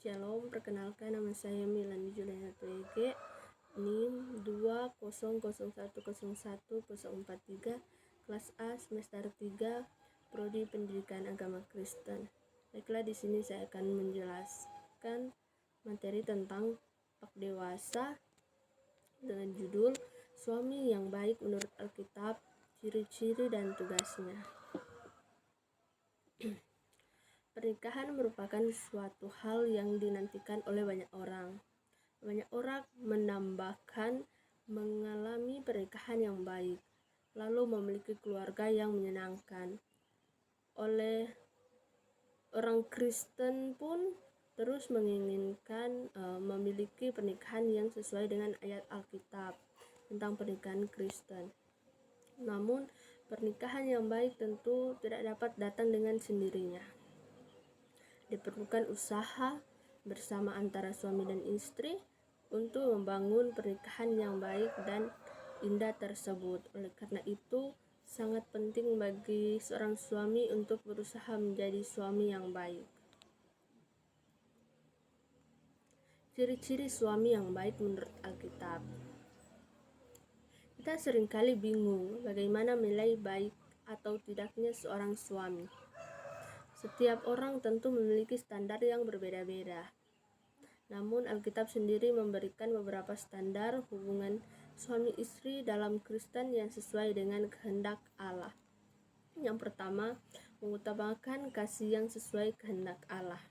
Shalom, perkenalkan nama saya Milani Juliana Tuege, NIM 200101043, kelas A semester 3, Prodi Pendidikan Agama Kristen. Baiklah, di sini saya akan menjelaskan materi tentang pak dewasa dengan judul Suami yang Baik Menurut Alkitab, Ciri-ciri dan Tugasnya. Pernikahan merupakan suatu hal yang dinantikan oleh banyak orang. Banyak orang menambahkan mengalami pernikahan yang baik, lalu memiliki keluarga yang menyenangkan. Oleh orang Kristen pun terus menginginkan memiliki pernikahan yang sesuai dengan ayat Alkitab tentang pernikahan Kristen. Namun, pernikahan yang baik tentu tidak dapat datang dengan sendirinya. Diperlukan usaha bersama antara suami dan istri untuk membangun pernikahan yang baik dan indah tersebut. Oleh karena itu, sangat penting bagi seorang suami untuk berusaha menjadi suami yang baik. Ciri-ciri suami yang baik menurut Alkitab. Kita seringkali bingung bagaimana menilai baik atau tidaknya seorang suami. Setiap orang tentu memiliki standar yang berbeda-beda. Namun Alkitab sendiri memberikan beberapa standar hubungan suami istri dalam Kristen yang sesuai dengan kehendak Allah. Yang pertama, mengutamakan kasih yang sesuai kehendak Allah.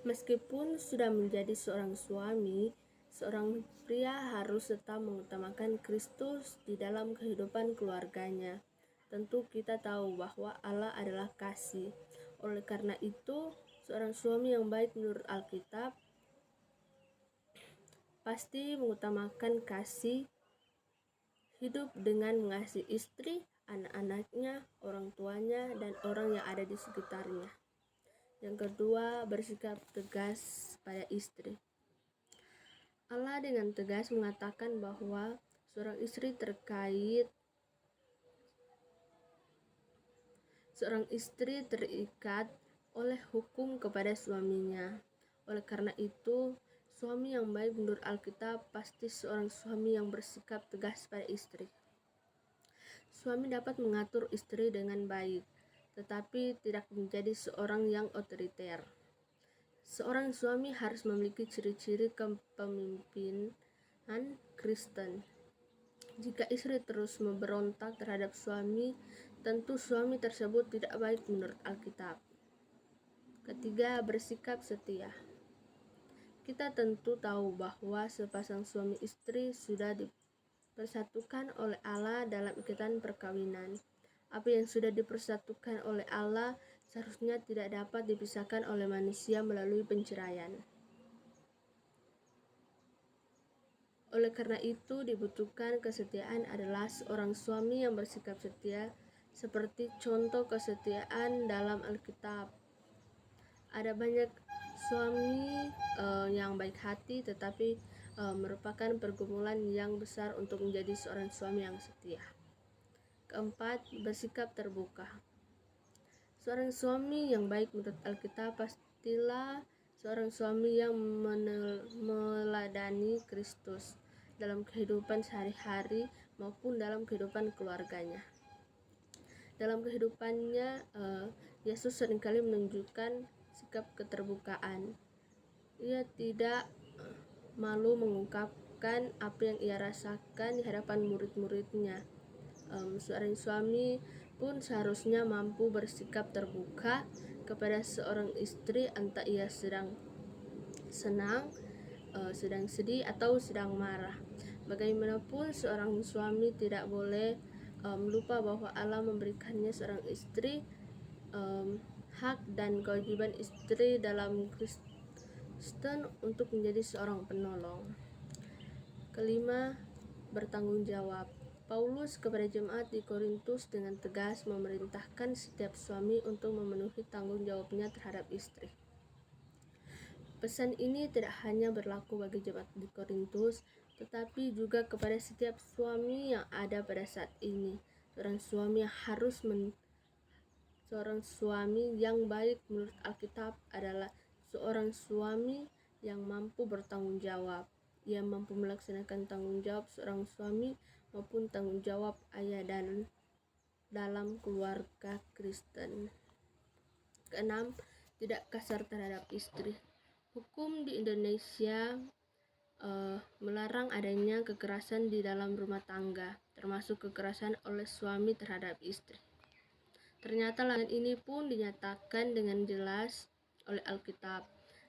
Meskipun sudah menjadi seorang suami, seorang pria harus tetap mengutamakan Kristus di dalam kehidupan keluarganya. Tentu kita tahu bahwa Allah adalah kasih. Oleh karena itu, seorang suami yang baik menurut Alkitab pasti mengutamakan kasih, hidup dengan mengasihi istri, anak-anaknya, orang tuanya, dan orang yang ada di sekitarnya. Yang kedua, bersikap tegas pada istri. Allah dengan tegas mengatakan bahwa seorang istri terikat oleh hukum kepada suaminya. Oleh karena itu, suami yang baik menurut Alkitab pasti seorang suami yang bersikap tegas pada istri. Suami dapat mengatur istri dengan baik, tetapi tidak menjadi seorang yang otoriter. Seorang suami harus memiliki ciri-ciri kepemimpinan Kristen. Jika istri terus memberontak terhadap suami, tentu suami tersebut tidak baik menurut Alkitab. Ketiga, bersikap setia. Kita tentu tahu bahwa sepasang suami istri sudah dipersatukan oleh Allah dalam ikatan perkawinan. Apa yang sudah dipersatukan oleh Allah seharusnya tidak dapat dipisahkan oleh manusia melalui penceraian. Oleh karena itu, dibutuhkan kesetiaan adalah seorang suami yang bersikap setia, seperti contoh kesetiaan dalam Alkitab. Ada banyak suami yang baik hati, tetapi merupakan pergumulan yang besar untuk menjadi seorang suami yang setia. Keempat, bersikap terbuka. Seorang suami yang baik menurut Alkitab pastilah seorang suami yang meneladani Kristus dalam kehidupan sehari-hari maupun dalam kehidupan keluarganya. Dalam kehidupannya, Yesus seringkali menunjukkan sikap keterbukaan. Ia tidak malu mengungkapkan apa yang ia rasakan di hadapan murid-muridnya. Seorang suami pun seharusnya mampu bersikap terbuka kepada seorang istri, entah ia sedang senang, sedang sedih, atau sedang marah. Bagaimanapun, seorang suami tidak boleh lupa bahwa Allah memberikannya seorang istri, hak dan kewajiban istri dalam Kristen untuk menjadi seorang penolong. Kelima, bertanggung jawab. Paulus kepada jemaat di Korintus dengan tegas memerintahkan setiap suami untuk memenuhi tanggung jawabnya terhadap istri. Pesan ini tidak hanya berlaku bagi jemaat di Korintus, tetapi juga kepada setiap suami yang ada pada saat ini. Seorang suami harus Seorang suami yang baik menurut Alkitab adalah seorang suami yang mampu bertanggung jawab. Ia mampu melaksanakan tanggung jawab seorang suami maupun tanggung jawab ayah dan dalam keluarga Kristen. Keenam, tidak kasar terhadap istri. Hukum di Indonesia melarang adanya kekerasan di dalam rumah tangga, termasuk kekerasan oleh suami terhadap istri. Ternyata larangan ini pun dinyatakan dengan jelas oleh Alkitab.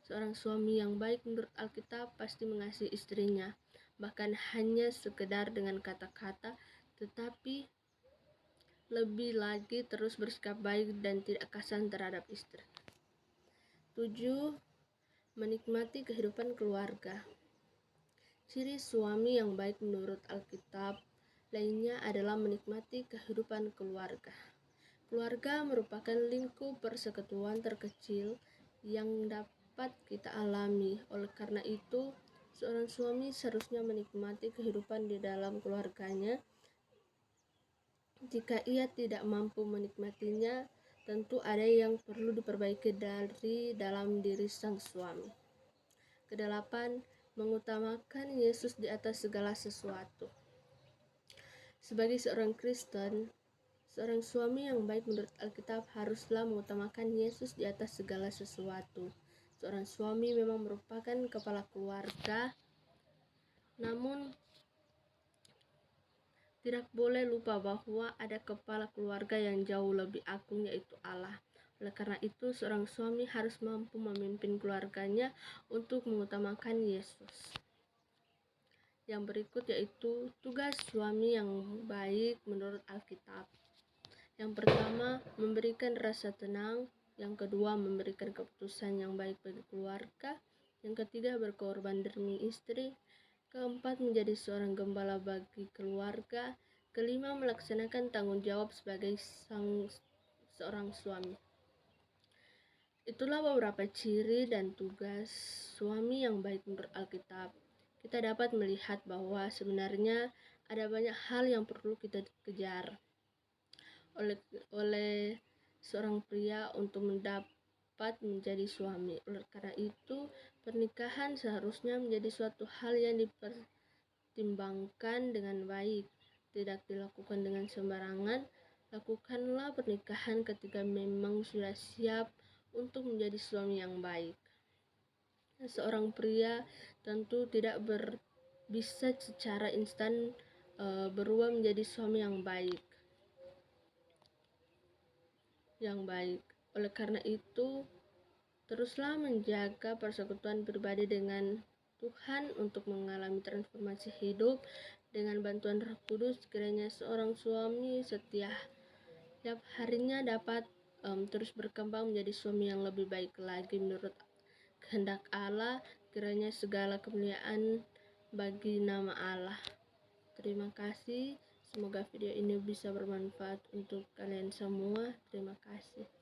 Seorang suami yang baik menurut Alkitab pasti mengasihi istrinya, bahkan hanya sekedar dengan kata-kata, tetapi lebih lagi terus bersikap baik dan tidak kasar terhadap istri. 7. Menikmati kehidupan keluarga. Ciri suami yang baik menurut Alkitab lainnya adalah menikmati kehidupan keluarga. Keluarga merupakan lingkup persekutuan terkecil yang dapat kita alami. Oleh karena itu, seorang suami seharusnya menikmati kehidupan di dalam keluarganya. Jika ia tidak mampu menikmatinya, tentu ada yang perlu diperbaiki dari dalam diri sang suami. Kedelapan, mengutamakan Yesus di atas segala sesuatu. Sebagai seorang Kristen, seorang suami yang baik menurut Alkitab haruslah mengutamakan Yesus di atas segala sesuatu. Seorang suami memang merupakan kepala keluarga, namun tidak boleh lupa bahwa ada kepala keluarga yang jauh lebih agung, yaitu Allah. Oleh karena itu, seorang suami harus mampu memimpin keluarganya untuk mengutamakan Yesus. Yang berikut yaitu tugas suami yang baik menurut Alkitab. Yang pertama, memberikan rasa tenang. Yang kedua, memberikan keputusan yang baik bagi keluarga. Yang ketiga, berkorban demi istri. Keempat, menjadi seorang gembala bagi keluarga. Kelima, melaksanakan tanggung jawab sebagai seorang suami. Itulah beberapa ciri dan tugas suami yang baik menurut Alkitab. Kita dapat melihat bahwa sebenarnya ada banyak hal yang perlu kita kejar oleh seorang pria untuk mendapat menjadi suami. Oleh karena itu, pernikahan seharusnya menjadi suatu hal yang dipertimbangkan dengan baik, tidak dilakukan dengan sembarangan. Lakukanlah pernikahan ketika memang sudah siap untuk menjadi suami yang baik. Seorang pria tentu tidak bisa secara instan berubah menjadi suami yang baik. Oleh karena itu, teruslah menjaga persekutuan pribadi dengan Tuhan untuk mengalami transformasi hidup dengan bantuan Roh Kudus. Kiranya seorang suami setiap harinya dapat terus berkembang menjadi suami yang lebih baik lagi menurut kehendak Allah. Kiranya segala kemuliaan bagi nama Allah. Terima kasih. Semoga video ini bisa bermanfaat untuk kalian semua. Terima kasih.